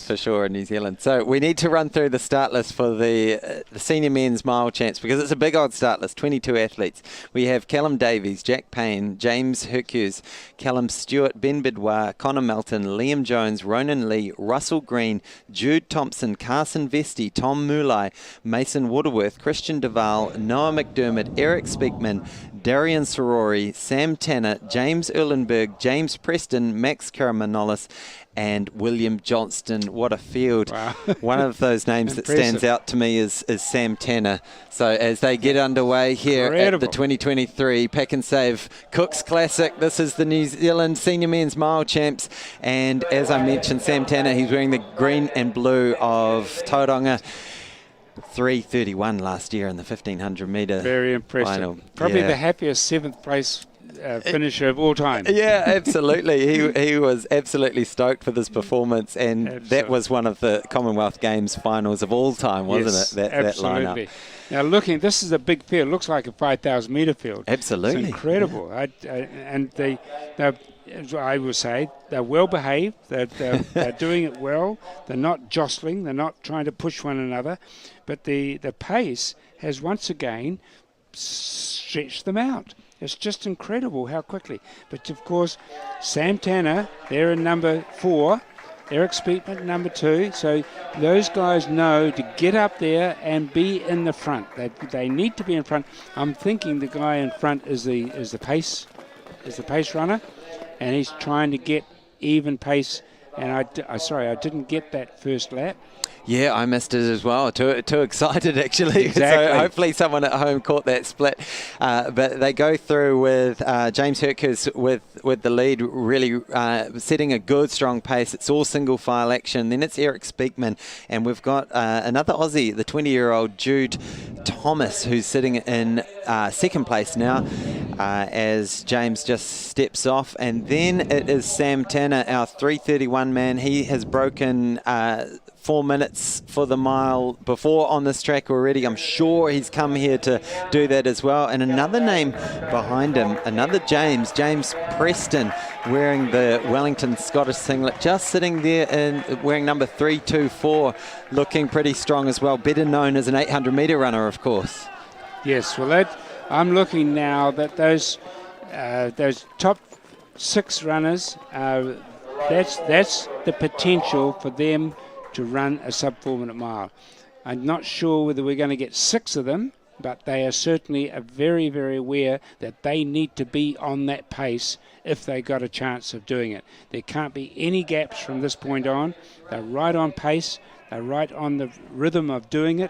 for sure in New Zealand. So we need to run through the start list for the senior men's mile champs because it's a big old start list, 22 athletes. We have Callum Davies, Jack Payne, James Hercules, Callum Stewart, Ben Bidwar, Connor Melton, Liam Jones, Ronan Lee, Russell Green, Jude Thompson, Carson Vesti, Tom Mulai, Mason Waterworth, Christian Duval, Noah McDermott, Eric Speakman, Darian Sorori, Sam Tanner, James Erlenberg, James Preston, Max Karamanolis, and William Johnston. What a field. Wow. One of those names that stands out to me is Sam Tanner. So as they get underway here at the 2023 Pack and Save Cooks Classic, this is the New Zealand Senior Men's Mile Champs. And as I mentioned, Sam Tanner, he's wearing the green and blue of Tauranga. 3:31 last year in the 1500 metre. Very impressive. Final. Probably the happiest seventh place finisher of all time. Yeah, absolutely. He was absolutely stoked for this performance, and that was one of the Commonwealth Games finals of all time, wasn't it? That lineup. Now looking, this is a big field. Looks like a 5,000 metre field. Absolutely. It's incredible. And I would say they're well behaved. They're doing it well. They're not jostling. They're not trying to push one another. But the pace has once again stretched them out. It's just incredible how quickly. But of course, Sam Tanner, they're in number 4. Eric Speakman, number 2. So those guys know to get up there and be in the front. They need to be in front. I'm thinking the guy in front is the pace runner, and he's trying to get even pace. And I didn't get that first lap. Yeah, I missed it as well. Too excited, actually. Exactly. So hopefully someone at home caught that split. But they go through with James Hercules with the lead, really setting a good, strong pace. It's all single file action. Then it's Eric Speakman. And we've got another Aussie, the 20-year-old Jude Thomas, who's sitting in second place now as James just steps off. And then it is Sam Tanner, our 3:31 man. He has broken 4 minutes for the mile before on this track already. I'm sure he's come here to do that as well. And another name behind him, another James Preston, wearing the Wellington Scottish singlet, just sitting there and wearing number 324, looking pretty strong as well. Better known as an 800 metre runner, of course. Yes, well, I'm looking now that those top 6 runners, that's the potential for them to run a sub-4 minute mile. I'm not sure whether we're going to get 6 of them, but they are certainly very, very aware that they need to be on that pace if they got a chance of doing it. There can't be any gaps from this point on. They're right on pace. They're right on the rhythm of doing it.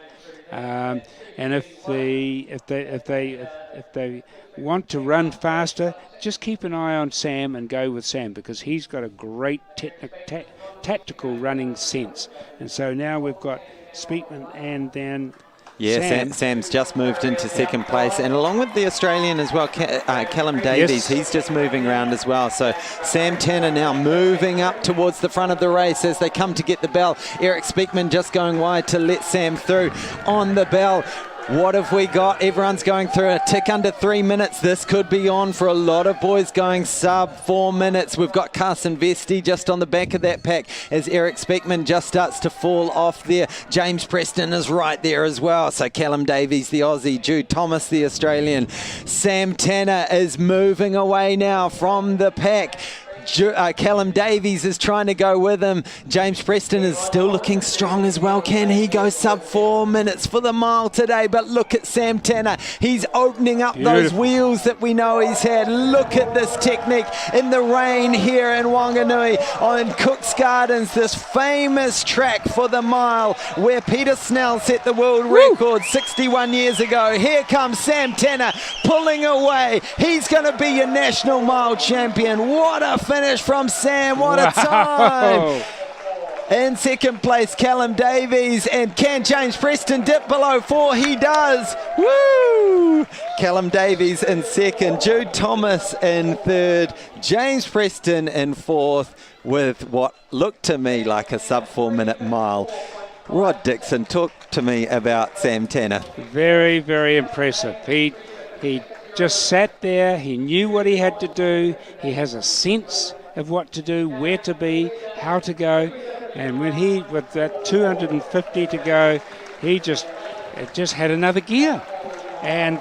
And if they want to run faster, just keep an eye on Sam and go with Sam, because he's got a great tactical running sense. And so now we've got Speakman and then Sam's just moved into second place, and along with the Australian as well, Callum Davies, he's just moving around as well. So Sam Tanner now moving up towards the front of the race as they come to get the bell. Eric Speakman just going wide to let Sam through on the bell. What have we got? Everyone's going through a tick under 3 minutes. This could be on for a lot of boys going sub 4 minutes. We've got Carson Vesti just on the back of that pack as Eric Speakman just starts to fall off there. James Preston is right there as well. So Callum Davies, the Aussie, Jude Thomas, the Australian. Sam Tanner is moving away now from the pack. Callum Davies is trying to go with him. James Preston is still looking strong as well. Can he go sub 4 minutes for the mile today? But look at Sam Tanner. He's opening up those wheels that we know he's had. Look at this technique in the rain here in Wanganui on Cook's Gardens, this famous track for the mile where Peter Snell set the world record 61 years ago. Here comes Sam Tanner pulling away. He's going to be your national mile champion. What a finish from Sam. What a time. In second place, Callum Davies. And can James Preston dip below 4? He does. Woo! Callum Davies in second. Jude Thomas in third. James Preston in fourth with what looked to me like a sub 4 minute mile. Rod Dixon, talk to me about Sam Tanner. Very, very impressive. He just sat there. He knew what he had to do. He has a sense of what to do, where to be, how to go. And when he, with that 250 to go, he just had another gear. And